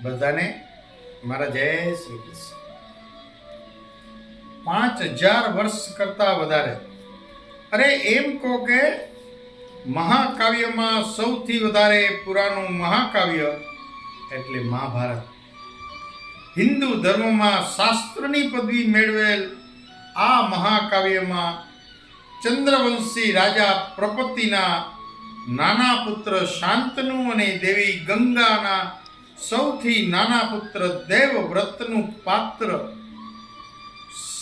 બધાને મારા જય શ્રી કૃષ્ણ. 5000 વર્ષ કરતા વધારે, અરે એમ કહો કે મહાકાવ્યમાં સૌથી વધારે પુરાણું મહાકાવ્ય એટલે મહાભારત. હિન્દુ ધર્મમાં શાસ્ત્રની પદવી મેળવેલ આ મહાકાવ્યમાં ચંદ્રવંશી રાજા પ્રપતિના નાના પુત્ર શાંતનુ અને દેવી ગંગાના સૌથી નાના પુત્ર દેવવ્રતનું પાત્ર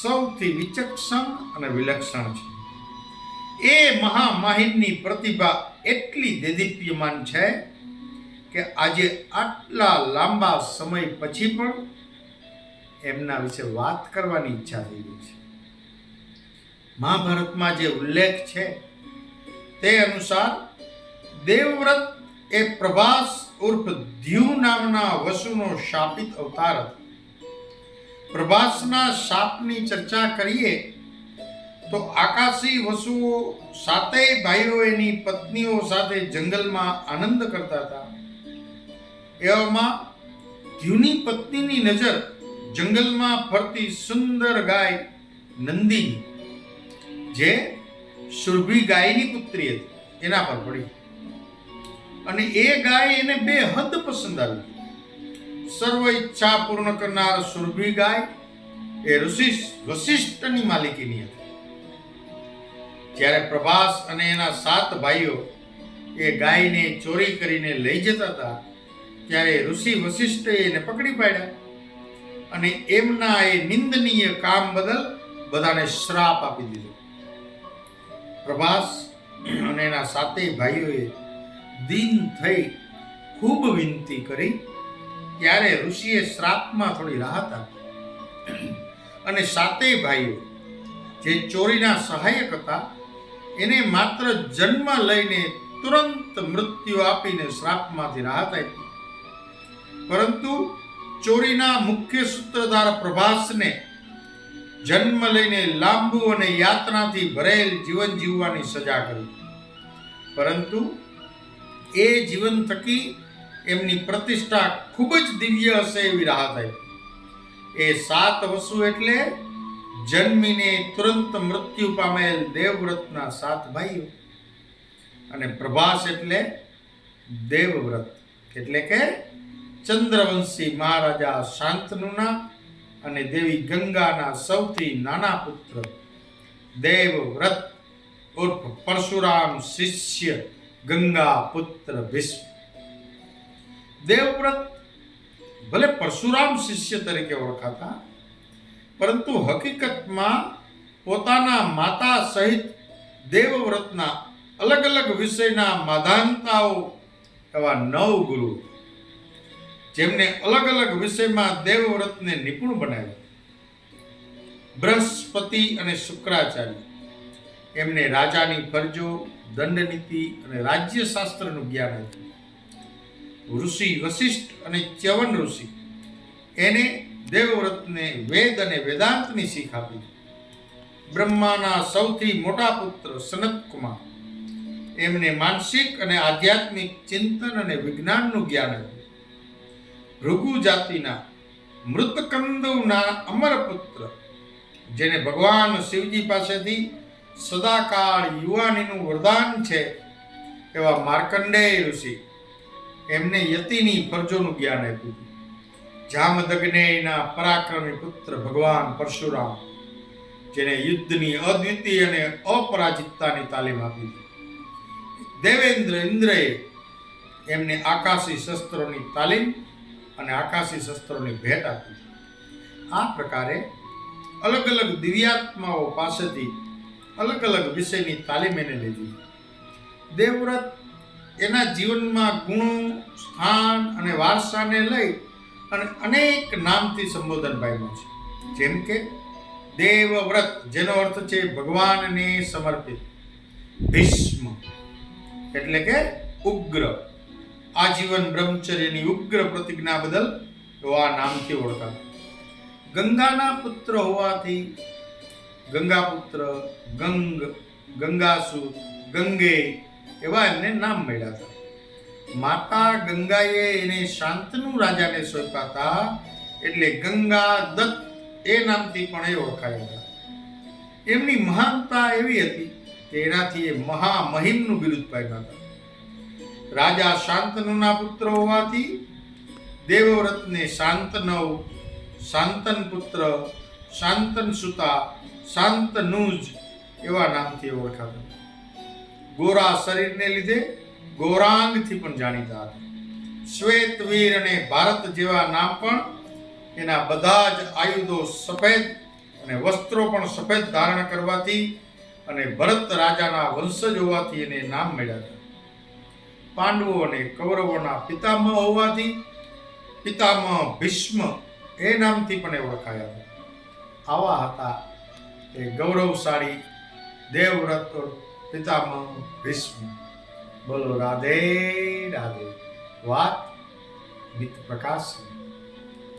સૌથી વિચક્ષણ અને વિલક્ષણ છે. એ મહામાહિમની પ્રતિભા એટલી દેદીપ્યમાન છે કે આજે આટલા લાંબા સમય પછી પણ એમના વિશે વાત કરવાની ઈચ્છા થઈ ગઈ છે. મહાભારતમાં જે ઉલ્લેખ છે તે અનુસાર દેવવ્રત એ પ્રભાસ ઉર્ફ દ્યુ નામના વસુનો શાપિત અવતાર હતો. પ્રભાસના શાપની ચર્ચા કરીએ તો આકાશી વસુઓ સાતેય ભાઈઓ એની પત્નીઓ સાથે જંગલમાં આનંદ કરતા હતા. એવામાં દ્યુની પત્નીની નજર જંગલમાં ફરતી સુંદર ગાય નંદિની, જે સુરભી ગાયની પુત્રી હતી, એના પર પડી અને એ ગાય એને બેહદ પસંદ આવી. સર્વ ઈચ્છા પૂર્ણ કરનાર સુરભી ગાય એ ઋષિ વશિષ્ઠની માલિકીની હતી. જ્યારે પ્રભાસ અને એના 7 ભાઈઓ એ ગાયને ચોરી કરીને લઈ જતા હતા ત્યારે ઋષિ વશિષ્ઠે એને પકડી પાડ્યા અને એમના એ નિંદનીય કામ બદલ બધાને શ્રાપ આપી દીધો. પ્રભાસ અને એના 7 ભાઈઓએ દીન થઈ ખૂબ વિનંતી કરી ત્યારે ઋષિએ શ્રાપમાં થોડી રાહત આપી અને 7 ભાઈઓ જે ચોરીના સહાયક હતા એને માત્ર જન્મ લઈને તુરંત મૃત્યુ આપીને શ્રાપમાંથી રાહત આપી. પરંતુ ચોરીના મુખ્ય સૂત્રધાર પ્રભાસને જન્મ લઈને લાંબુ અને યાતનાથી ભરેલ જીવન જીવવાની સજા કરી. પરંતુ એ જીવન થકી એમની પ્રતિષ્ઠા ખૂબ જ દિવ્ય હશે એવી રાહત આપી. એ 7 વસુ એટલે જન્મીને તુરંત મૃત્યુ પામેલ દેવવ્રતના 7 ભાઈઓ અને પ્રભાસ એટલે દેવવ્રત એટલે કે ચંદ્રવંશી મહારાજા શાંતનુના અને દેવી ગંગાના સૌથી નાના પુત્ર દેવવ્રત ઉર્ફ પરશુરામ શિષ્ય ગંગા પુત્ર ભીષ્મ. દેવવ્રત ભલે પરશુરામ શિષ્ય તરીકે ઓળખાતા, પરંતુ હકીકતમાં પોતાના માતા સહિત દેવવ્રતના અલગ અલગ વિષયના માધાનતાઓ એવા 9 ગુરુ, જેમને અલગ અલગ વિષયમાં દેવવ્રતને નિપુણ બનાવ્યા. બૃહસ્પતિ અને શુક્રાચાર્ય એમને રાજાની ફરજો, દંડનીતિ અને રાજ્યશાસ્ત્રનું જ્ઞાન આપ્યું. ઋષિ વશિષ્ઠ અને ચ્યવન ઋષિ એને દેવવ્રતને વેદ અને વેદાંતની શીખ આપી. બ્રહ્માના સૌથી મોટા પુત્ર સનત કુમાર એમને માનસિક અને આધ્યાત્મિક ચિંતન અને વિજ્ઞાનનું જ્ઞાન આપ્યું. ભૃગુ જાતિના મૃતકંદુના અમર પુત્ર, જેને ભગવાન શિવજી પાસેથી સદાકાળ યુવાનીનું વરદાન છે એવા માર્કંડેય ઋષિ એમને યતિની ફરજોનું જ્ઞાન આપ્યું. જામદગ્નેયના પરાક્રમી પુત્ર ભગવાન પરશુરામ, જેને યુદ્ધની અદ્વિતીય અને અપરાજિતતાની તાલીમ આપી. દેવેન્દ્ર ઇન્દ્રએ એમને આકાશી શસ્ત્રોની તાલીમ અને આકાશી શસ્ત્રોની ભેટ આપી. આ પ્રકારે અલગ અલગ દિવ્યાત્માઓ પાસેથી અલગ અલગ વિષયની તાલીમ એને લીધી. દેવવ્રત એના જીવનમાં ગુણો, સ્થાન અને વારસાને લઈ અને અનેક નામથી સંબોધન પામ્યો છે. જેમ કે દેવવ્રત, જેનો અર્થ છે ભગવાનને સમર્પિત. ભીષ્મ એટલે કે ઉગ્ર, આજીવન બ્રહ્મચર્યની ઉગ્ર પ્રતિજ્ઞા બદલ આ નામથી ઓળખાતા. ગંગાના પુત્ર હોવાથી ગંગાપુત્ર, ગંગ, ગંગાસુર, ગંગે એવા એમને નામ મળ્યા હતા. માતા ગંગાએ એને શાંતનુ રાજાને સોંપ્યા હતા, એટલે ગંગા દત્ત એ નામથી પણ એ ઓળખાયા હતા. એમની મહાનતા એવી હતી કે એનાથી એ મહામહિમનું બિરુદ પામ્યા હતા. રાજા શાંતનુના પુત્ર હોવાથી દેવવ્રતને શાંતનવ, શાંતન પુત્ર, શાંતન સુતા, શાંતનુજ એવા નામથી ઓળખાતા. ગોરા શરીરને લીધે ગૌરાંગથી પણ જાણીતા હતા. શ્વેતવીર અને ભારત જેવા નામ પણ એના બધા જ આયુધો સફેદ અને વસ્ત્રો પણ સફેદ ધારણ કરવાથી અને ભરત રાજાના વંશજ હોવાથી એને નામ મળ્યા હતા. પાંડવો અને કૌરવોના પિતામહ હોવાથી પિતામહ ભીષ્મ એ નામથી પણ એ ઓળખાયા હતા. આવા હતા એ ગૌરવશાળી દેવવ્રત પિતામહ ભીષ્મ. બોલો રાધે રાધે. વાત મિત પ્રકાશ.